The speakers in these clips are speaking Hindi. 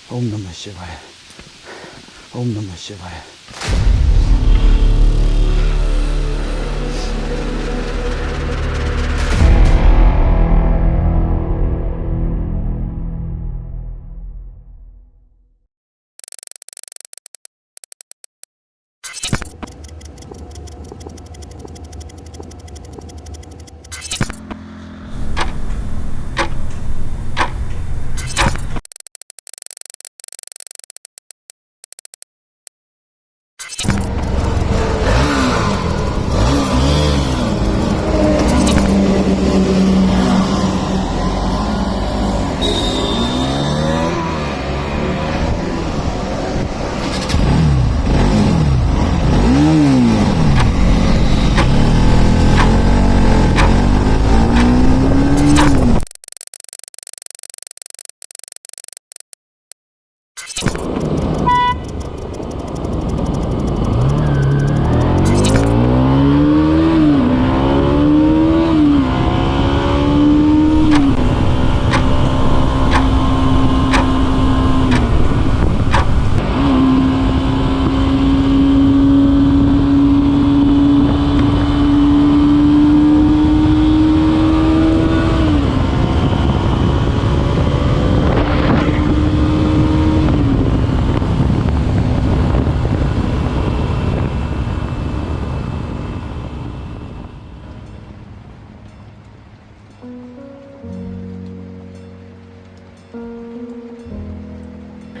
ओम नमः शिवाय। ओम नमः शिवाय।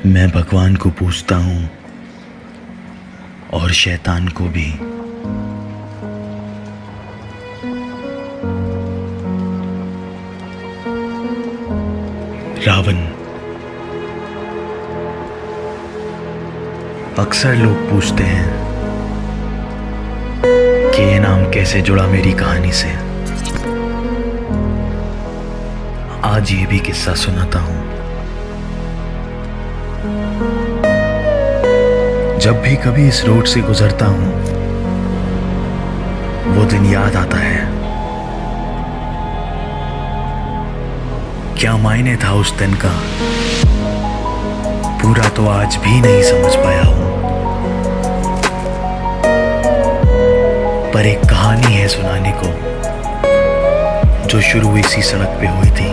मैं भगवान को पूछता हूँ और शैतान को भी। रावण। अक्सर लोग पूछते हैं कि ये नाम कैसे जुड़ा मेरी कहानी से। आज ये भी किस्सा सुनाता हूँ। जब भी कभी इस रोड से गुजरता हूं, वो दिन याद आता है। क्या मायने था उस दिन का, पूरा तो आज भी नहीं समझ पाया हूं। पर एक कहानी है सुनाने को, जो शुरू इसी सड़क पे हुई थी।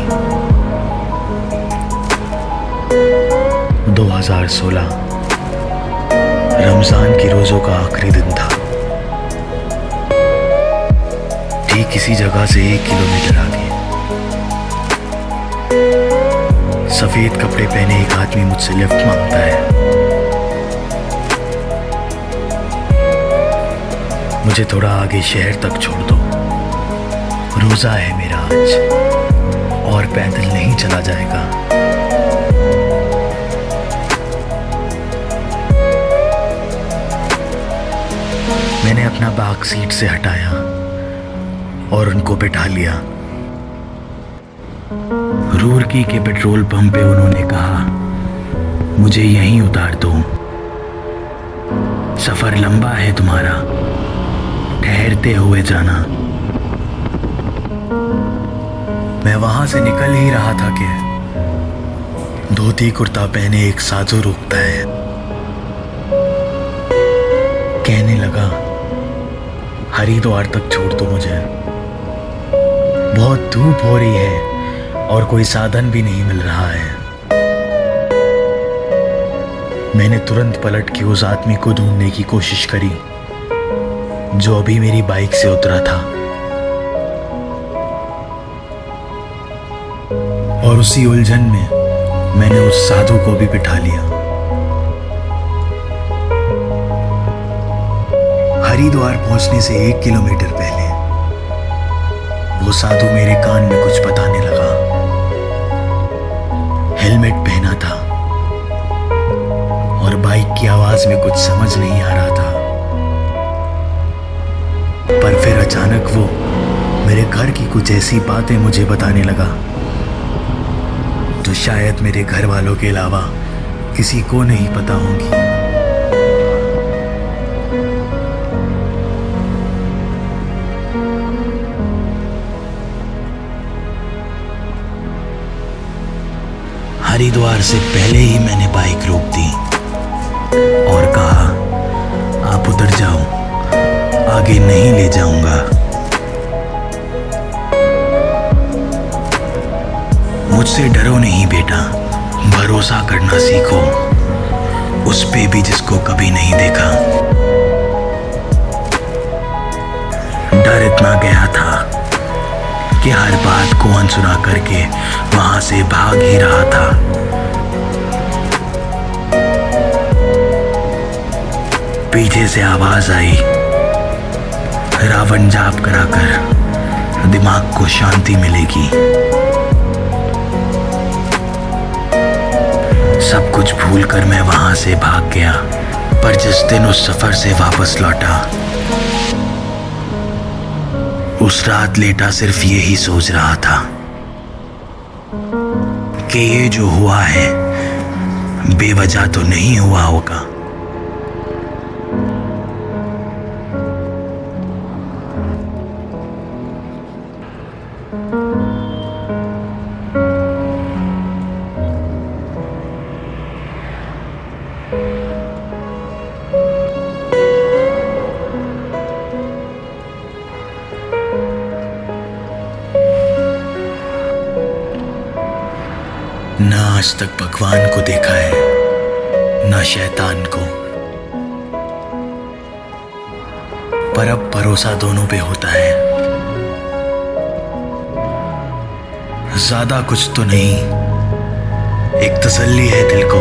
2016 रमजान की रोजों का आखिरी दिन था। ठीक इसी जगह से 1 किलोमीटर आगे सफेद कपड़े पहने एक आदमी मुझसे लिफ्ट मांगता है। मुझे थोड़ा आगे शहर तक छोड़ दो, रोजा है मेरा आज और पैदल नहीं चला जाएगा। मैंने अपना बैग सीट से हटाया और उनको बिठा लिया। रूरकी के पेट्रोल पंप पे उन्होंने कहा, मुझे यहीं उतार दो, सफर लंबा है तुम्हारा, ठहरते हुए जाना। मैं वहां से निकल ही रहा था कि धोती कुर्ता पहने एक साधु रुकता है। कहने लगा, हरिद्वार तक छोड़ दो मुझे, बहुत धूप हो रही है और कोई साधन भी नहीं मिल रहा है। मैंने तुरंत पलट के उस आदमी को ढूंढने की कोशिश करी जो अभी मेरी बाइक से उतरा था, और उसी उलझन में मैंने उस साधु को भी बिठा लिया। हरिद्वार पहुंचने से 1 किलोमीटर पहले वो साधु मेरे कान में कुछ बताने लगा। हेलमेट पहना था और बाइक की आवाज में कुछ समझ नहीं आ रहा था। पर फिर अचानक वो मेरे घर की कुछ ऐसी बातें मुझे बताने लगा जो शायद मेरे घर वालों के अलावा किसी को नहीं पता होंगी। हरिद्वार से पहले ही मैंने बाइक रोक दी और कहा, आप उतर जाओ, आगे नहीं ले जाऊंगा। मुझसे डरो नहीं बेटा, भरोसा करना सीखो, उस पे भी जिसको कभी नहीं देखा। डर इतना गया था कि हर बात को अनसुना करके वहां से भाग ही रहा था। पीछे से आवाज आई, रावण जाप कराकर दिमाग को शांति मिलेगी। सब कुछ भूलकर मैं वहां से भाग गया, पर जिस दिन उस सफर से वापस लौटा, उस रात लेटा सिर्फ यही सोच रहा था कि ये जो हुआ है बेवजह तो नहीं हुआ होगा। ना आज तक भगवान को देखा है, ना शैतान को, पर अब भरोसा दोनों पे होता है। ज्यादा कुछ तो नहीं, एक तसल्ली है दिल को।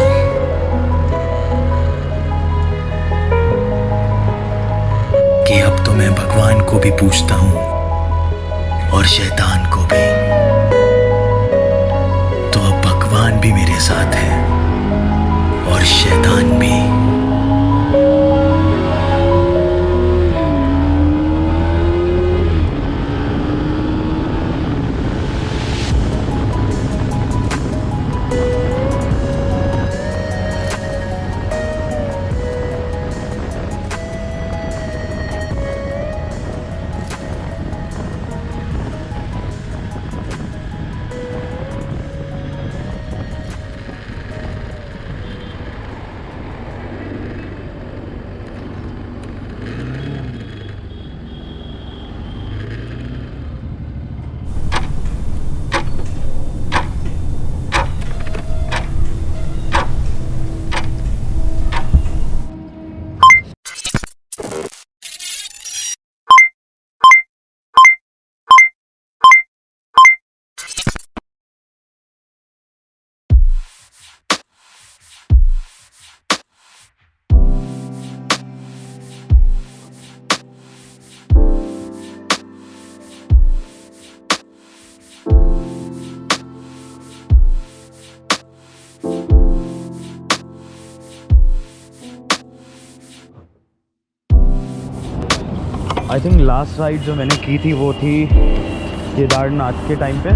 कि अब तो मैं भगवान को भी पूछता हूं और शैतान को भी। भगवान भी मेरे साथ है और शैतान भी। आई थिंक लास्ट राइड जो मैंने की थी वो थी केदारनाथ के टाइम पे।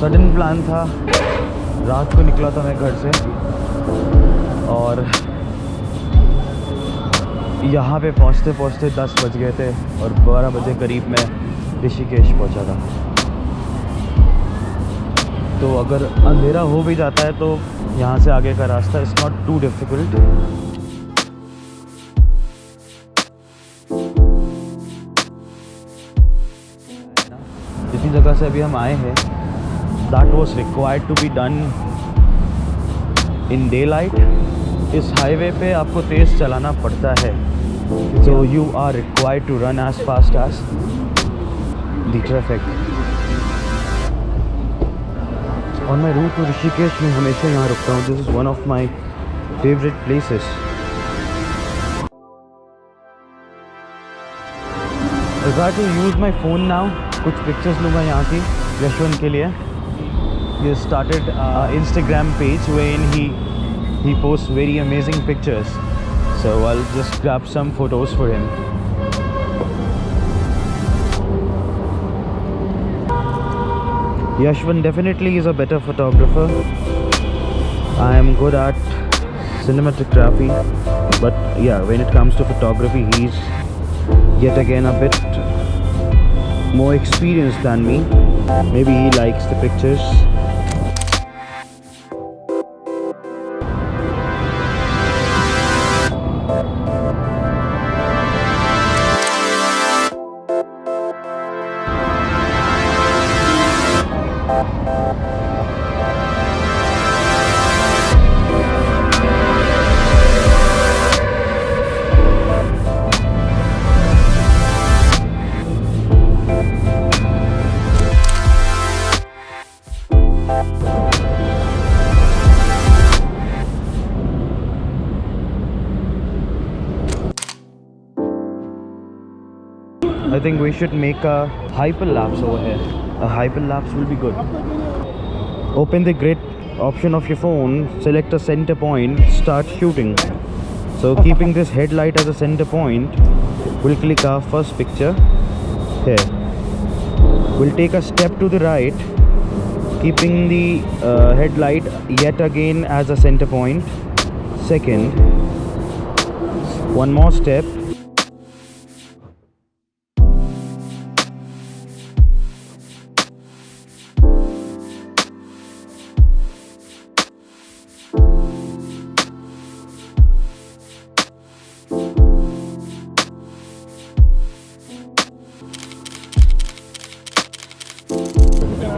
सडन प्लान था, रात को निकला था मैं घर से और यहाँ पे पहुँचते पहुँचते 10 बज गए थे और 12 बजे करीब मैं ऋषिकेश पहुँचा था। तो अगर अंधेरा हो भी जाता है तो यहाँ से आगे का रास्ता इज़ नॉट टू डिफ़िकल्ट। जिस जगह से अभी हम आए हैं, that was required to be done in daylight. इस हाईवे पे आपको तेज़ चलाना पड़ता है, so you are required to run as fast as the traffic. On my route to Rishikesh मैं हमेशा यहाँ रुकता हूँ। This is one of my favourite places. I got to use my phone now। कुछ पिक्चर्स लूँगा यहाँ की यशवंत के लिए। He started Instagram page wherein he posts very amazing pictures, so I'll just grab some photos for him. Yashwant definitely is a better photographer. I am good at cinematography, but yeah, when it comes to photography, he's yet again a bit more experienced than me. Maybe he likes the pictures. I think we should make a hyperlapse over here. A hyperlapse will be good. Open the grid option of your phone, select a center point, start shooting. So keeping this headlight as a center point, we'll click our first picture here. We'll take a step to the right, keeping the headlight yet again as a center point. Second, one more step.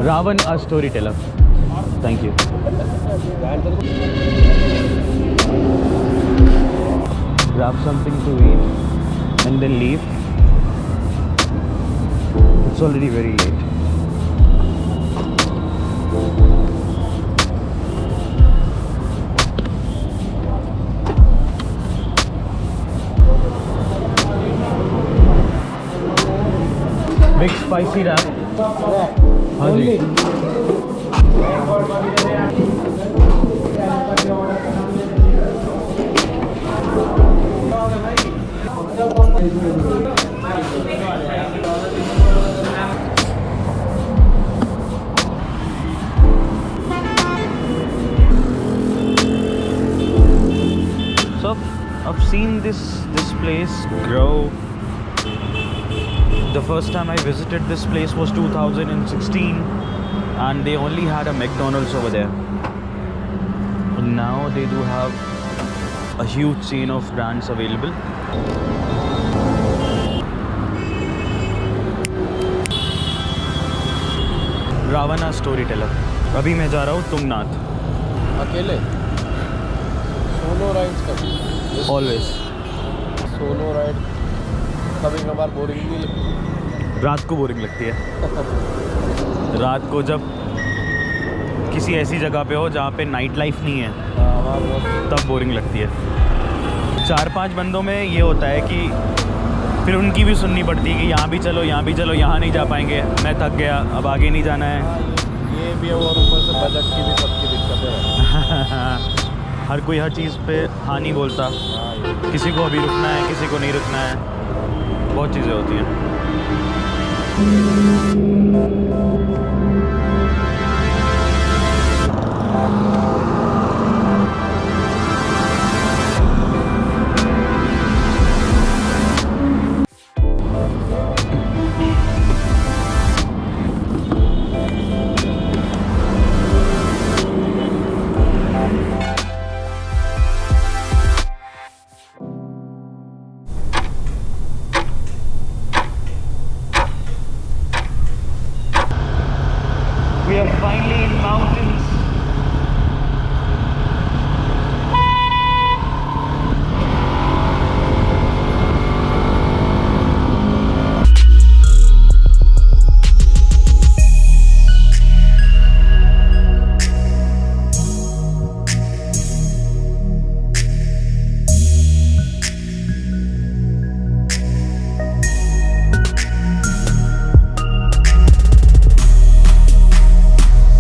Ravan, a storyteller. Thank you. Grab something to eat and then leave. It's already very late. Big spicy wrap. हाँ जी। So I've seen this place grow. The first time I visited this place was 2016 and they only had a McDonald's over there. And now they do have a huge chain of brands available. Ravan storyteller. अभी मैं जा रहा हूँ तुंगनाथ। अकेले सोलो राइड्स कर ऑलवेज सोलो राइड कभी कभार बोरिंग नहीं लगती। रात को बोरिंग लगती है। रात को जब किसी ऐसी जगह पे हो जहाँ पे नाइट लाइफ नहीं है तब बोरिंग लगती है। 4-5 बंदों में ये होता है कि फिर उनकी भी सुननी पड़ती है कि यहाँ भी चलो यहाँ भी चलो, यहाँ नहीं जा पाएंगे, मैं थक गया, अब आगे नहीं जाना है। ये भी है और ऊपर से बजट की भी सबकी दिक्कतें हैं। हर कोई हर चीज़ पे हाँ नहीं बोलता। किसी को अभी रुकना है, किसी को नहीं रुकना है, बहुत चीज़ें होती हैं।